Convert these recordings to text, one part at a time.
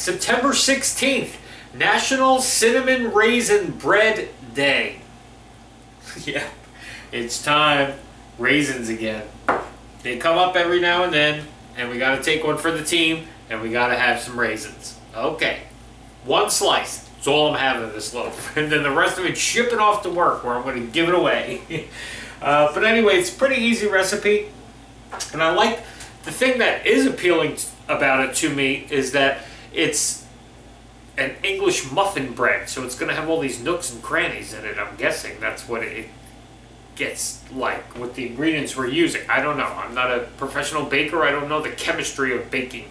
September 16th, National Cinnamon Raisin Bread Day. Yeah, it's time. Raisins again. They come up every now and then, and we gotta take one for the team, and we gotta have some raisins. Okay, one slice. That's all I'm having of this loaf. And then the rest of it, ship it off to work where I'm gonna give it away. But anyway, it's a pretty easy recipe. And I like, the thing that is appealing about it to me is that it's an English muffin bread. So it's going to have all these nooks and crannies in it. I'm guessing that's what it gets like with the ingredients we're using. I don't know. I'm not a professional baker. I don't know the chemistry of baking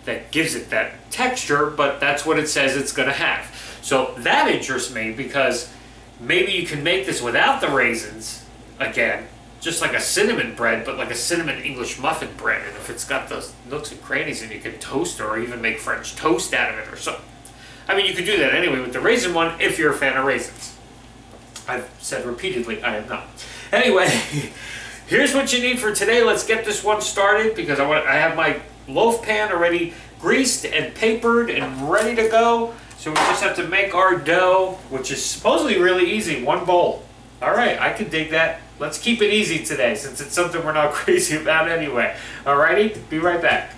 that gives it that texture, but that's what it says it's going to have. So that interests me because maybe you can make this without the raisins again. Just like a cinnamon bread, but like a cinnamon English muffin bread. And if it's got those nooks and crannies, and you can toast or even make French toast out of it or something. I mean, you could do that anyway with the raisin one if you're a fan of raisins. I've said repeatedly, I am not. Anyway, here's what you need for today. Let's get this one started because I have my loaf pan already greased and papered and ready to go. So we just have to make our dough, which is supposedly really easy, one bowl. All right, I can dig that. Let's keep it easy today since it's something we're not crazy about anyway. Alrighty, be right back.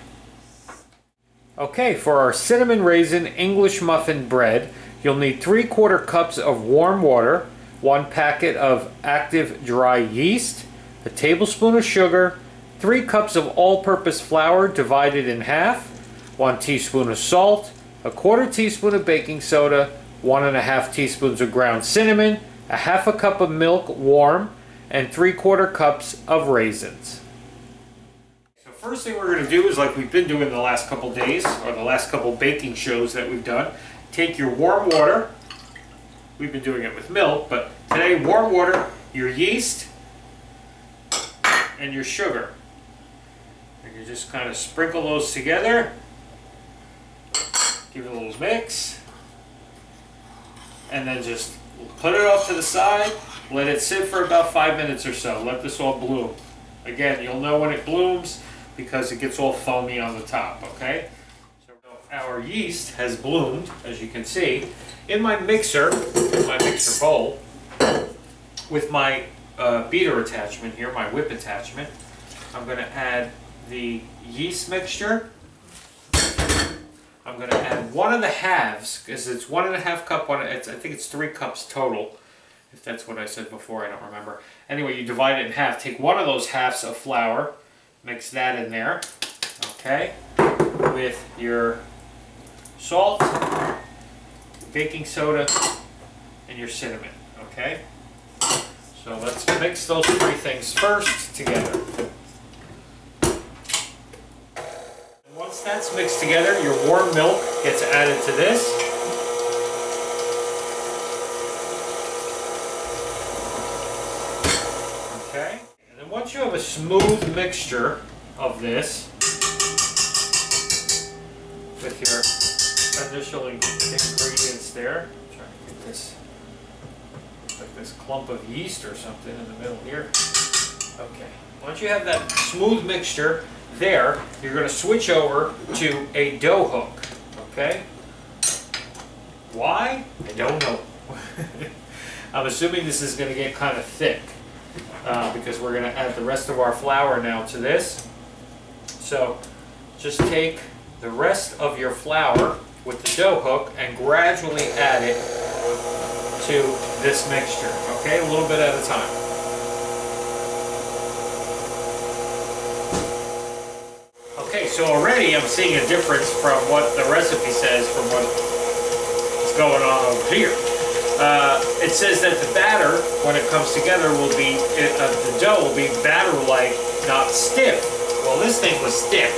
Okay, for our cinnamon raisin English muffin bread, you'll need 3/4 cups of warm water, 1 packet of active dry yeast, a tablespoon of sugar, 3 cups of all-purpose flour divided in half, 1 teaspoon of salt, a 1/4 teaspoon of baking soda, 1½ teaspoons of ground cinnamon, a 1/2 cup of milk warm, and 3/4 cups of raisins. So first thing we're going to do is like we've been doing the last couple days, or the last couple baking shows that we've done. Take your warm water. We've been doing it with milk, but today warm water, your yeast, and your sugar. And you just kind of sprinkle those together. Give it a little mix. And then just put it off to the side. Let it sit for about 5 minutes or so. Let this all bloom. Again, you'll know when it blooms because it gets all foamy on the top, okay? So our yeast has bloomed, as you can see. In my mixer bowl, with my beater attachment here, my whip attachment, I'm going to add the yeast mixture. I'm going to add 1½ because it's 1½ cup. I think it's 3 cups total. If that's what I said before, I don't remember. Anyway, you divide it in half. Take one of those halves of flour, mix that in there, okay, with your salt, baking soda, and your cinnamon, okay? So let's mix those 3 things first together. And once that's mixed together, your warm milk gets added to this. Okay, and then once you have a smooth mixture of this with your initial ingredients there, try to get this like this clump of yeast or something in the middle here. Okay, once you have that smooth mixture there, you're going to switch over to a dough hook. Okay, why? I don't know. I'm assuming this is going to get kind of thick. Because we're going to add the rest of our flour now to this. So just take the rest of your flour with the dough hook and gradually add it to this mixture, okay? A little bit at a time. Okay, so already I'm seeing a difference from what the recipe says from what is going on over here. It says that the batter, when it comes together, will be, the dough will be batter-like, not stiff. Well, this thing was stiff.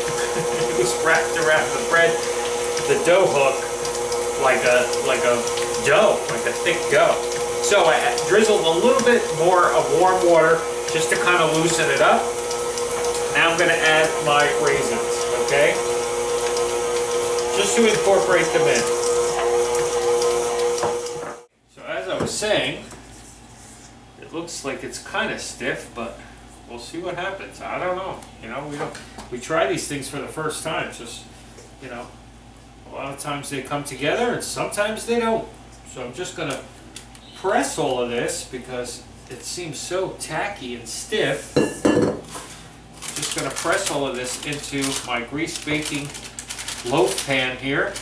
It was wrapped around the bread, the dough hook, like a dough, like a thick dough. So I drizzled a little bit more of warm water just to kind of loosen it up. Now I'm going to add my raisins, okay? Just to incorporate them in. Saying it looks like it's kind of stiff, but we'll see what happens. I don't know, you know, we try these things for the first time, just, you know, A lot of times they come together and sometimes they don't. So I'm just going to press all of this because it seems so tacky and stiff. Just going to press all of this into my grease baking loaf pan here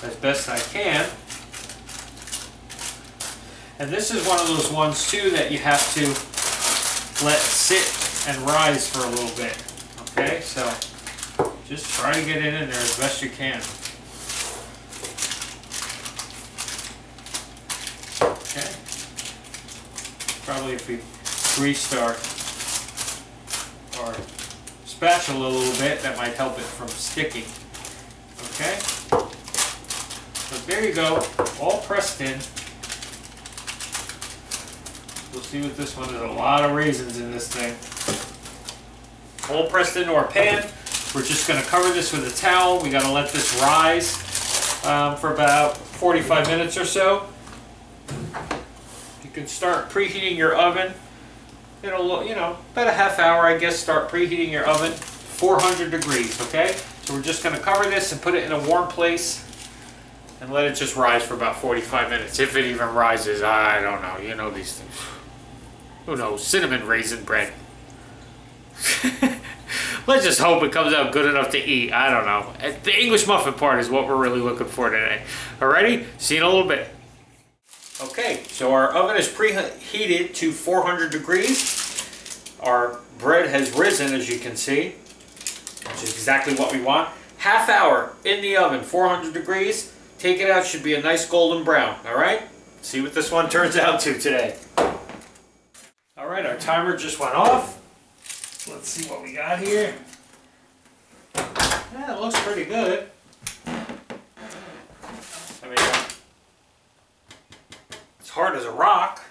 as best I can. And this is one of those ones too that you have to let sit and rise for a little bit. Okay, so just try to get it in there as best you can. Okay. Probably if we greased our spatula a little bit, that might help it from sticking. Okay? So there you go, all pressed in. We'll see with this one. There's a lot of raisins in this thing. All pressed into our pan. We're just going to cover this with a towel. We got to let this rise for about 45 minutes or so. You can start preheating your oven. It'll, you know, about a half hour, I guess. Start preheating your oven, 400 degrees. Okay. So we're just going to cover this and put it in a warm place and let it just rise for about 45 minutes. If it even rises, I don't know. You know these things. Who knows? Cinnamon raisin bread. Let's just hope it comes out good enough to eat. I don't know. The English muffin part is what we're really looking for today. Alrighty? See you in a little bit. Okay, so our oven is preheated to 400 degrees. Our bread has risen, as you can see, which is exactly what we want. Half hour in the oven, 400 degrees. Take it out, should be a nice golden brown. Alright? See what this one turns out to today. Alright, our timer just went off. Let's see what we got here. Yeah, it looks pretty good. I mean, it's hard as a rock.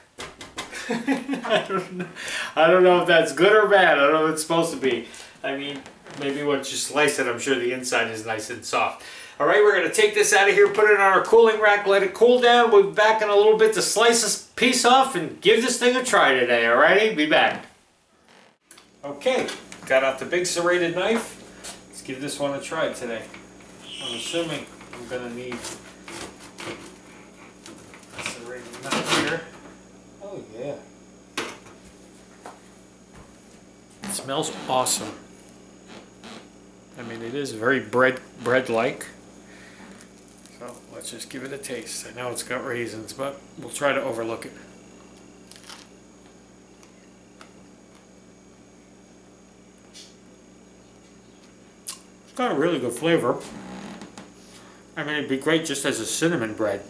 I don't know if that's good or bad. I don't know what it's supposed to be. I mean, maybe once you slice it, I'm sure the inside is nice and soft. Alright, we're going to take this out of here, put it on our cooling rack, let it cool down. We'll be back in a little bit to slice this piece off and give this thing a try today. Alrighty, be back. Okay, got out the big serrated knife. Let's give this one a try today. I'm assuming I'm going to need a serrated knife here. Oh yeah. It smells awesome. I mean, it is very bread-like. So let's just give it a taste. I know it's got raisins, but we'll try to overlook it. It's got a really good flavor. I mean, it'd be great just as a cinnamon bread.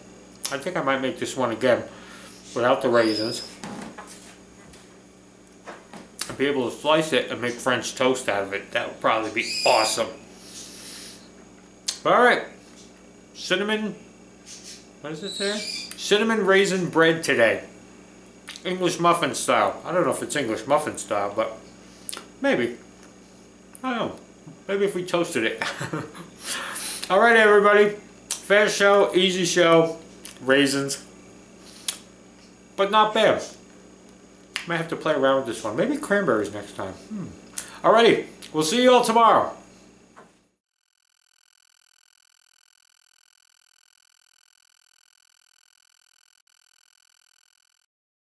I think I might make this one again without the raisins. I'd be able to slice it and make French toast out of it. That would probably be awesome. Alright. Cinnamon, what is it there? Cinnamon raisin bread today. English muffin style. I don't know if it's English muffin style, but maybe. I don't know. Maybe if we toasted it. Alright everybody. Fast show, easy show. Raisins. But not bad. Might have to play around with this one. Maybe cranberries next time. Alrighty. We'll see you all tomorrow.